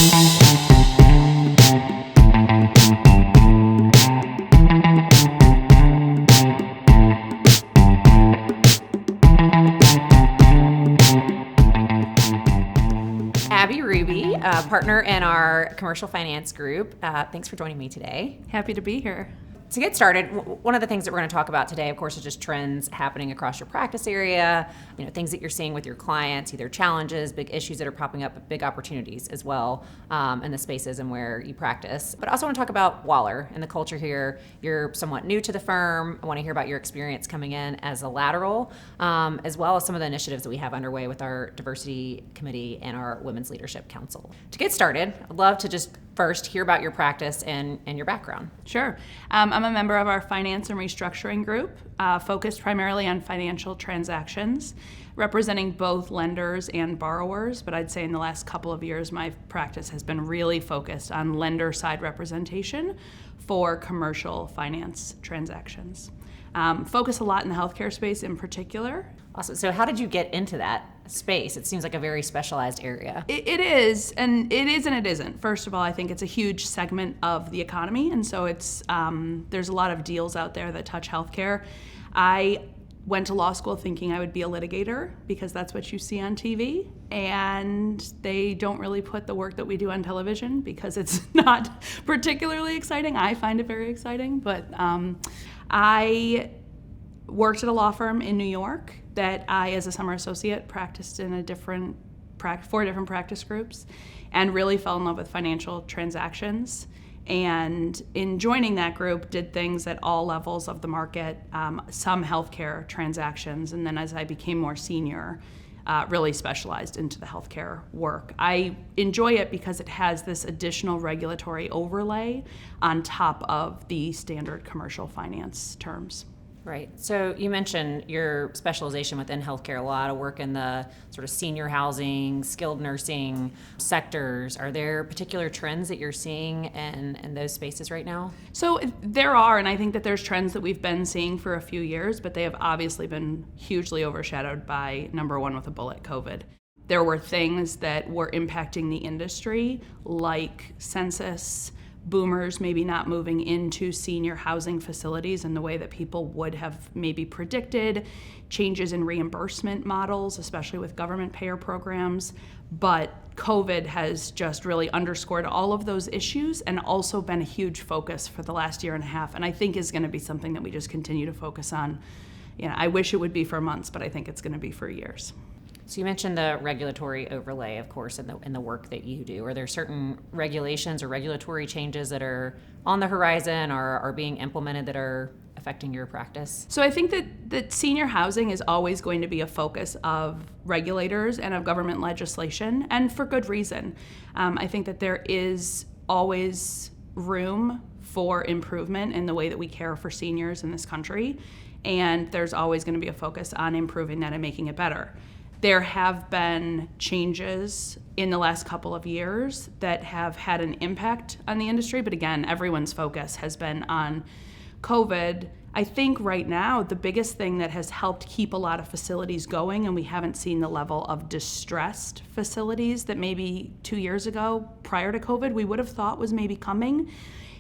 Abbey Ruby, partner in our commercial finance group. Thanks for joining me today. Happy to be here. To get started, one of the things that we're going to talk about today, of course, is just trends happening across your practice area, things that you're seeing with your clients, either challenges, big issues that are popping up, big opportunities as well in the spaces and where you practice. But I also want to talk about Waller and the culture here. You're somewhat new to the firm. I want to hear about your experience coming in as a lateral, as well as some of the initiatives that we have underway with our diversity committee and our women's leadership council. To get started, I'd love to just first hear about your practice and your background. Sure. I'm a member of our finance and restructuring group, focused primarily on financial transactions, representing both lenders and borrowers. But I'd say in the last couple of years, my practice has been really focused on lender side representation for commercial finance transactions. Focus a lot in the healthcare space in particular. Awesome. So how did you get into that space? It seems like a very specialized area. It is, and it is and it isn't. First of all, I think it's a huge segment of the economy, and so it's there's a lot of deals out there that touch healthcare. I went to law school thinking I would be a litigator because that's what you see on TV, and they don't really put the work that we do on television because it's not particularly exciting. I find it very exciting, but I worked at a law firm in New York that I, as a summer associate, practiced in four different practice groups and really fell in love with financial transactions. And in joining that group, did things at all levels of the market, some healthcare transactions, and then as I became more senior, really specialized into the healthcare work. I enjoy it because it has this additional regulatory overlay on top of the standard commercial finance terms. Right. So you mentioned your specialization within healthcare, a lot of work in the sort of senior housing, skilled nursing sectors. Are there particular trends that you're seeing in those spaces right now? So there are, and I think that there's trends that we've been seeing for a few years, but they have obviously been hugely overshadowed by, number one with a bullet, COVID. There were things that were impacting the industry, like census, boomers maybe not moving into senior housing facilities in the way that people would have maybe predicted, changes in reimbursement models, especially with government payer programs. But COVID has just really underscored all of those issues and also been a huge focus for the last year and a half, and I think is going to be something that we just continue to focus on. I wish it would be for months, but I think it's going to be for years. So you mentioned the regulatory overlay, of course, in the work that you do. Are there certain regulations or regulatory changes that are on the horizon or are being implemented that are affecting your practice? So I think that senior housing is always going to be a focus of regulators and of government legislation, and for good reason. I think that there is always room for improvement in the way that we care for seniors in this country, and there's always going to be a focus on improving that and making it better. There have been changes in the last couple of years that have had an impact on the industry, but again, everyone's focus has been on COVID. I think right now, the biggest thing that has helped keep a lot of facilities going, and we haven't seen the level of distressed facilities that maybe 2 years ago, prior to COVID, we would have thought was maybe coming,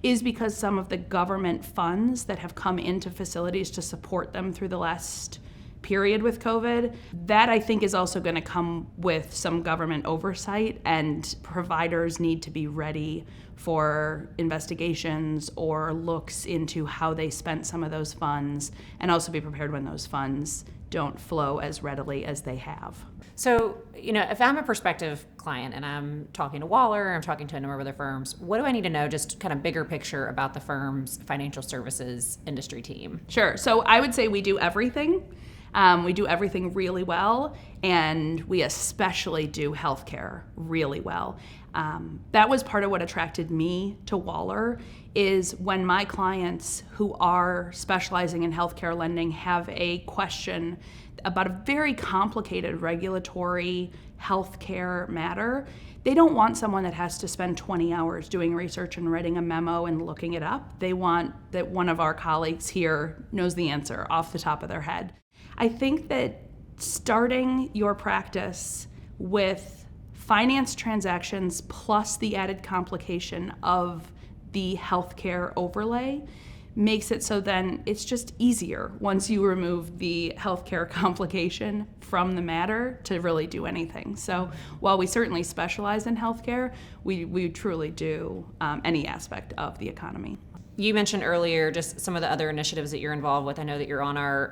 is because some of the government funds that have come into facilities to support them through the last period with COVID, that I think is also going to come with some government oversight, and providers need to be ready for investigations or looks into how they spent some of those funds, and also be prepared when those funds don't flow as readily as they have. So, if I'm a prospective client and I'm talking to Waller, I'm talking to a number of other firms, what do I need to know, just kind of bigger picture about the firm's financial services industry team? Sure. So I would say we do everything. We do everything really well, and we especially do healthcare really well. That was part of what attracted me to Waller, is when my clients who are specializing in healthcare lending have a question about a very complicated regulatory healthcare matter, they don't want someone that has to spend 20 hours doing research and writing a memo and looking it up. They want that one of our colleagues here knows the answer off the top of their head. I think that starting your practice with finance transactions plus the added complication of the healthcare overlay makes it so then it's just easier once you remove the healthcare complication from the matter to really do anything. So while we certainly specialize in healthcare, we truly do any aspect of the economy. You mentioned earlier just some of the other initiatives that you're involved with. I know that you're on our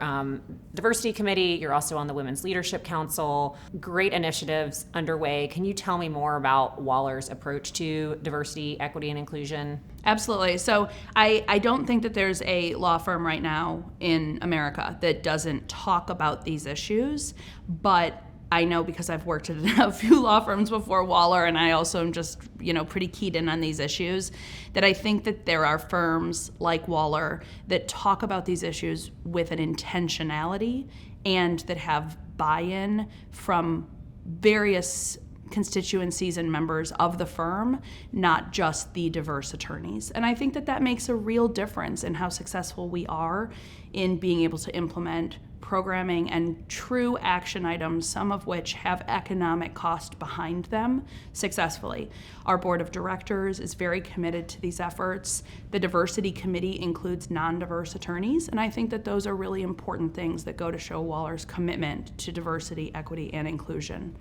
diversity committee. You're also on the Women's Leadership Council. Great initiatives underway. Can you tell me more about Waller's approach to diversity, equity, and inclusion? Absolutely. So I don't think that there's a law firm right now in America that doesn't talk about these issues, but I know because I've worked at a few law firms before Waller, and I also am just, pretty keyed in on these issues, that I think that there are firms like Waller that talk about these issues with an intentionality and that have buy-in from various constituencies and members of the firm, not just the diverse attorneys. And I think that that makes a real difference in how successful we are in being able to implement programming and true action items, some of which have economic cost behind them, successfully. Our board of directors is very committed to these efforts. The diversity committee includes non-diverse attorneys, and I think that those are really important things that go to show Waller's commitment to diversity, equity, and inclusion.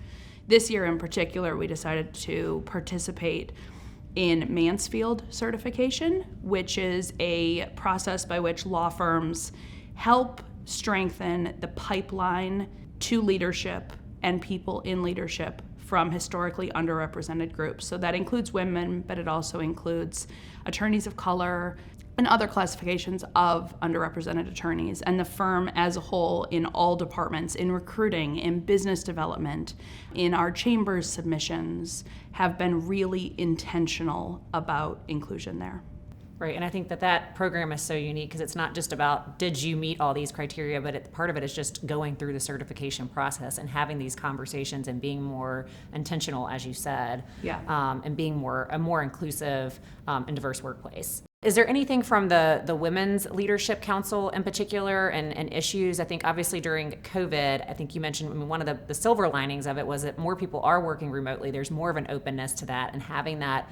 This year in particular, we decided to participate in Mansfield certification, which is a process by which law firms help strengthen the pipeline to leadership and people in leadership from historically underrepresented groups. So that includes women, but it also includes attorneys of color and other classifications of underrepresented attorneys. And the firm as a whole, in all departments, in recruiting, in business development, in our chambers submissions, have been really intentional about inclusion there. Right, and I think that program is so unique because it's not just about did you meet all these criteria, but part of it is just going through the certification process and having these conversations and being more intentional, as you said, and being a more inclusive and diverse workplace. Is there anything from the Women's Leadership Council in particular and issues? I think obviously during COVID, I think you mentioned one of the silver linings of it was that more people are working remotely. There's more of an openness to that and having that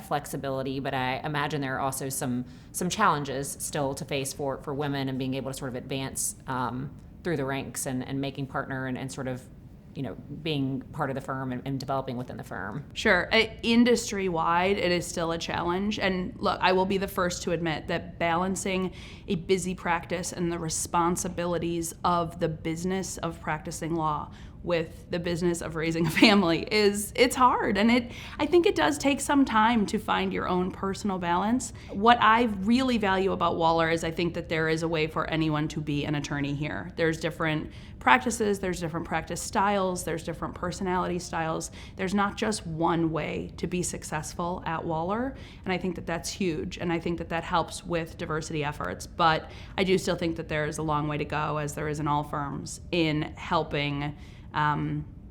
flexibility. But I imagine there are also some challenges still to face for women and being able to sort of advance through the ranks and making partner and sort of being part of the firm and developing within the firm. Sure. Industry-wide, it is still a challenge. And look, I will be the first to admit that balancing a busy practice and the responsibilities of the business of practicing law with the business of raising a family it's hard. And I think it does take some time to find your own personal balance. What I really value about Waller is I think that there is a way for anyone to be an attorney here. There's different practices, there's different practice styles, there's different personality styles. There's not just one way to be successful at Waller, and I think that that's huge, and I think that that helps with diversity efforts. But I do still think that there is a long way to go, as there is in all firms, in helping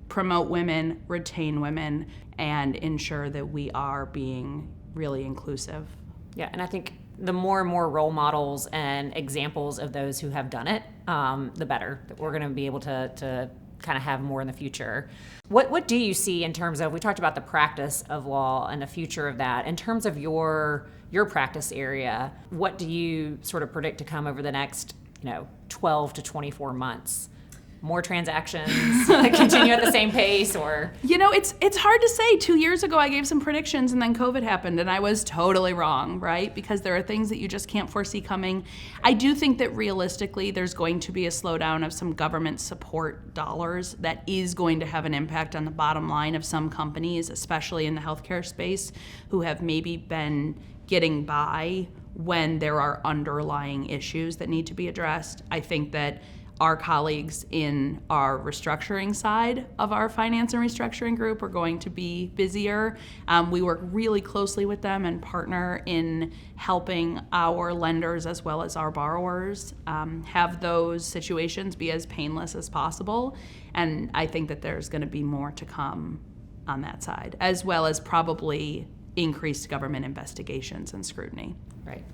promote women, retain women, and ensure that we are being really inclusive. Yeah, and I think the more and more role models and examples of those who have done it, the better. That we're going to be able to kind of have more in the future. What do you see in terms of, we talked about the practice of law and the future of that, in terms of your practice area, what do you sort of predict to come over the next 12 to 24 months? More transactions, continue at the same pace, or? It's hard to say. 2 years ago, I gave some predictions, and then COVID happened, and I was totally wrong, right? Because there are things that you just can't foresee coming. I do think that realistically, there's going to be a slowdown of some government support dollars that is going to have an impact on the bottom line of some companies, especially in the healthcare space, who have maybe been getting by when there are underlying issues that need to be addressed. I think that our colleagues in our restructuring side of our finance and restructuring group are going to be busier. We work really closely with them and partner in helping our lenders as well as our borrowers have those situations be as painless as possible. And I think that there's going to be more to come on that side, as well as probably increased government investigations and scrutiny. Right.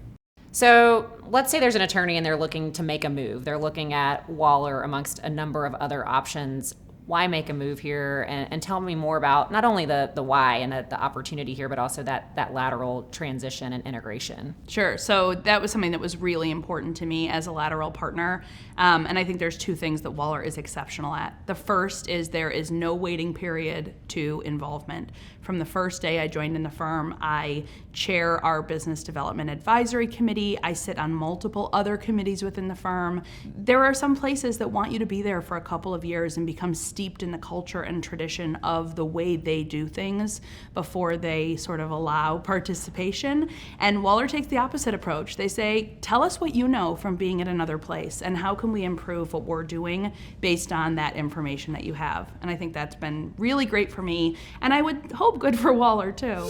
So let's say there's an attorney and they're looking to make a move. They're looking at Waller amongst a number of other options. why make a move here, and tell me more about not only the why and the opportunity here, but also that lateral transition and integration. Sure. So that was something that was really important to me as a lateral partner. And I think there's two things that Waller is exceptional at. The first is there is no waiting period to involvement. From the first day I joined in the firm, I chair our business development advisory committee. I sit on multiple other committees within the firm. There are some places that want you to be there for a couple of years and become steeped in the culture and tradition of the way they do things before they sort of allow participation. And Waller takes the opposite approach. They say, tell us what you know from being at another place, and how can we improve what we're doing based on that information that you have. And I think that's been really great for me, and I would hope good for Waller too.